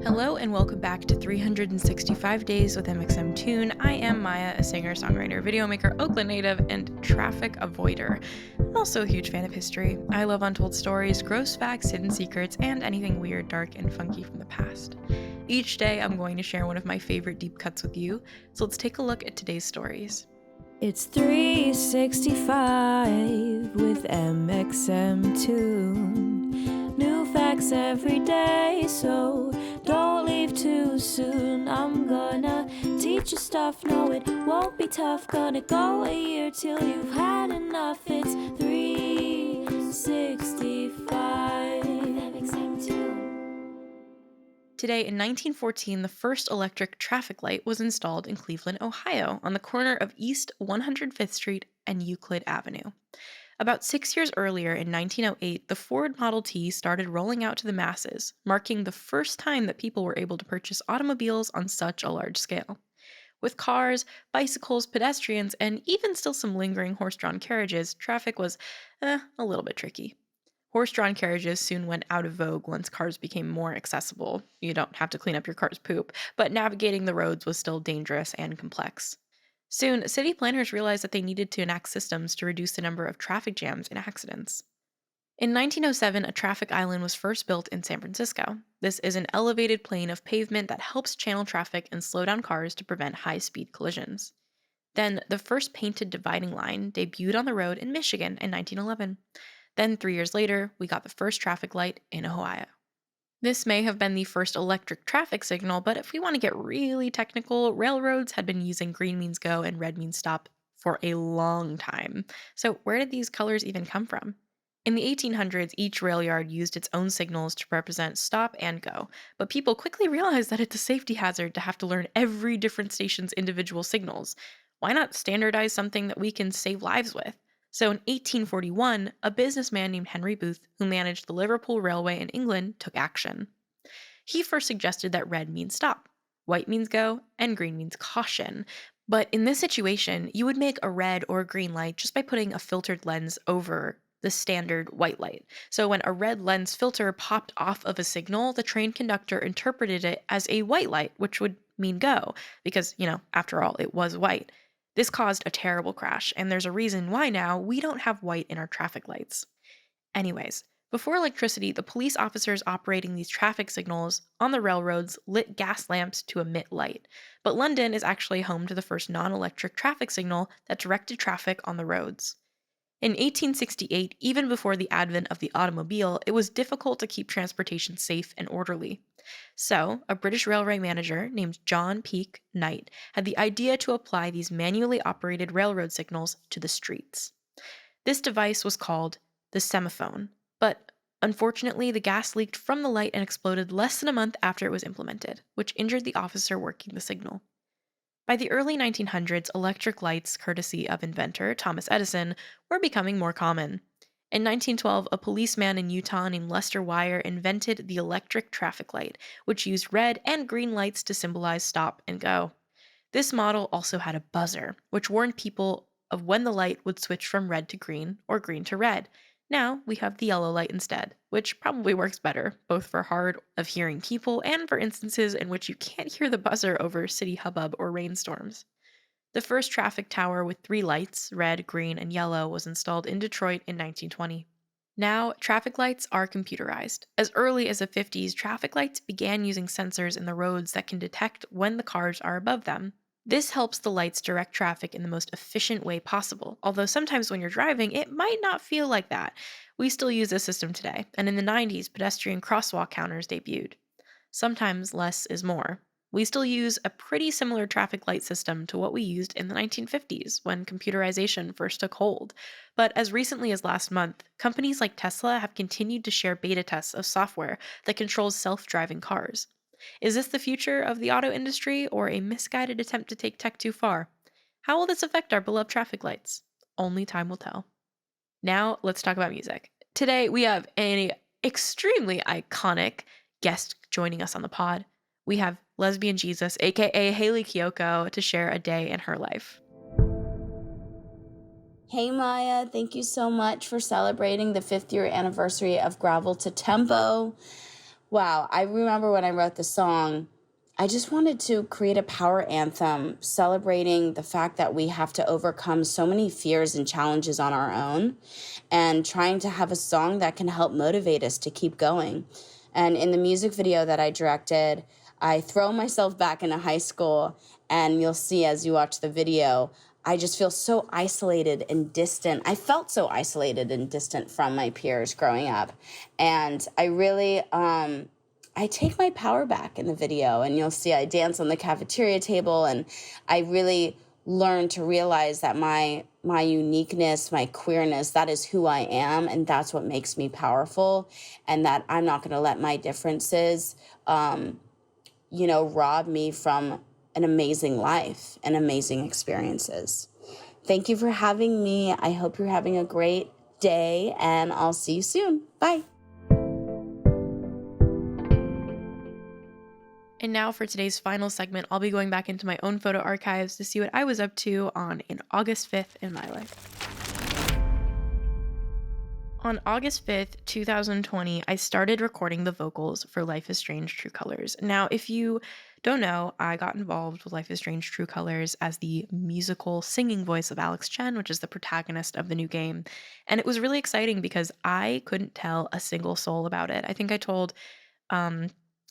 Hello and welcome back to 365 Days with mxmtoon. I am Maia, a singer, songwriter, video maker, Oakland native, and traffic avoider. I'm also a huge fan of history. I love untold stories, gross facts, hidden secrets, and anything weird, dark, and funky from the past. Each day, I'm going to share one of my favorite deep cuts with you, so let's take a look at today's stories. It's 365 with mxmtoon. New facts every day, so don't leave too soon. I'm gonna teach you stuff, no it won't be tough. Gonna go a year till you've had enough. It's 365 mxmtoon. Today, in 1914, the first electric traffic light was installed in Cleveland, Ohio, on the corner of East 105th Street and Euclid Avenue. About 6 years earlier, in 1908, the Ford Model T started rolling out to the masses, marking the first time that people were able to purchase automobiles on such a large scale. With cars, bicycles, pedestrians, and even still some lingering horse-drawn carriages, traffic was, a little bit tricky. Horse-drawn carriages soon went out of vogue once cars became more accessible. You don't have to clean up your car's poop, but navigating the roads was still dangerous and complex. Soon, city planners realized that they needed to enact systems to reduce the number of traffic jams and accidents. In 1907, a traffic island was first built in San Francisco. This is an elevated plane of pavement that helps channel traffic and slow down cars to prevent high-speed collisions. Then, the first painted dividing line debuted on the road in Michigan in 1911. Then, 3 years later, we got the first traffic light in Ohio. This may have been the first electric traffic signal, but if we want to get really technical, railroads had been using green means go and red means stop for a long time. So where did these colors even come from? In the 1800s, each rail yard used its own signals to represent stop and go, but people quickly realized that it's a safety hazard to have to learn every different station's individual signals. Why not standardize something that we can save lives with? So in 1841, a businessman named Henry Booth, who managed the Liverpool Railway in England, took action. He first suggested that red means stop, white means go, and green means caution. But in this situation, you would make a red or a green light just by putting a filtered lens over the standard white light. So when a red lens filter popped off of a signal, the train conductor interpreted it as a white light, which would mean go, because, after all, it was white. This caused a terrible crash, and there's a reason why now we don't have white in our traffic lights. Anyways, before electricity, the police officers operating these traffic signals on the railroads lit gas lamps to emit light. But London is actually home to the first non-electric traffic signal that directed traffic on the roads. In 1868, even before the advent of the automobile, it was difficult to keep transportation safe and orderly. So, a British railway manager named John Peake Knight had the idea to apply these manually operated railroad signals to the streets. This device was called the semaphone, but unfortunately, the gas leaked from the light and exploded less than a month after it was implemented, which injured the officer working the signal. By the early 1900s, electric lights, courtesy of inventor Thomas Edison, were becoming more common. In 1912, a policeman in Utah named Lester Wire invented the electric traffic light, which used red and green lights to symbolize stop and go. This model also had a buzzer, which warned people of when the light would switch from red to green or green to red. Now we have the yellow light instead, which probably works better, both for hard of hearing people and for instances in which you can't hear the buzzer over city hubbub or rainstorms. The first traffic tower with 3 lights, red, green, and yellow, was installed in Detroit in 1920. Now, traffic lights are computerized. As early as the 50s, traffic lights began using sensors in the roads that can detect when the cars are above them. This helps the lights direct traffic in the most efficient way possible, although sometimes when you're driving, it might not feel like that. We still use this system today, and in the 90s, pedestrian crosswalk counters debuted. Sometimes less is more. We still use a pretty similar traffic light system to what we used in the 1950s when computerization first took hold. But as recently as last month, companies like Tesla have continued to share beta tests of software that controls self-driving cars. Is this the future of the auto industry or a misguided attempt to take tech too far? How will this affect our beloved traffic lights? Only time will tell. Now, let's talk about music. Today, we have an extremely iconic guest joining us on the pod. We have Lesbian Jesus, aka Hayley Kiyoko, to share a day in her life. Hey Maia, thank you so much for celebrating the 5th year anniversary of Gravel to Tempo. Wow, I remember when I wrote the song, I just wanted to create a power anthem celebrating the fact that we have to overcome so many fears and challenges on our own, and trying to have a song that can help motivate us to keep going. And in the music video that I directed, I throw myself back into high school, and you'll see as you watch the video, I just feel so isolated and distant. I felt so isolated and distant from my peers growing up. And I really, I take my power back in the video, and you'll see I dance on the cafeteria table, and I really learn to realize that my uniqueness, my queerness, that is who I am, and that's what makes me powerful, and that I'm not going to let my differences, rob me from an amazing life and amazing experiences. Thank you for having me. I hope you're having a great day, and I'll see you soon. Bye. And now for today's final segment, I'll be going back into my own photo archives to see what I was up to on August 5th in my life. On August 5th, 2020, I started recording the vocals for Life is Strange True Colors. Now, if you don't know, I got involved with Life is Strange True Colors as the musical singing voice of Alex Chen, which is the protagonist of the new game. And it was really exciting because I couldn't tell a single soul about it. I think I told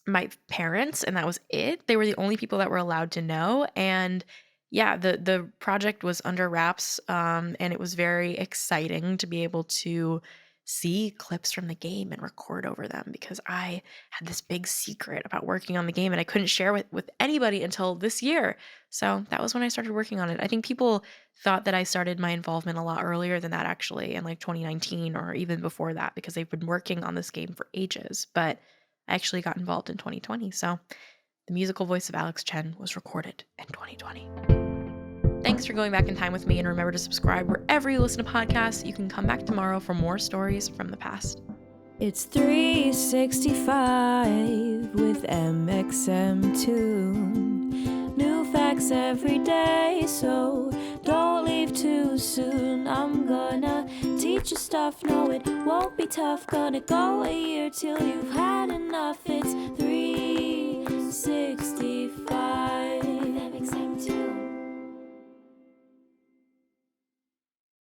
my parents, and that was it. They were the only people that were allowed to know. And yeah, the project was under wraps, and it was very exciting to be able to see clips from the game and record over them, because I had this big secret about working on the game and I couldn't share with anybody until this year. So that was when I started working on it. I think people thought that I started my involvement a lot earlier than that, actually, in like 2019 or even before that, because they've been working on this game for ages. But I actually got involved in 2020. So the musical voice of Alex Chen was recorded in 2020. Thanks for going back in time with me, and remember to subscribe wherever you listen to podcasts. You can come back tomorrow for more stories from the past. It's 365 with mxmtoon. New facts every day, so don't leave too soon. I'm gonna teach you stuff, no it won't be tough. Gonna go a year till you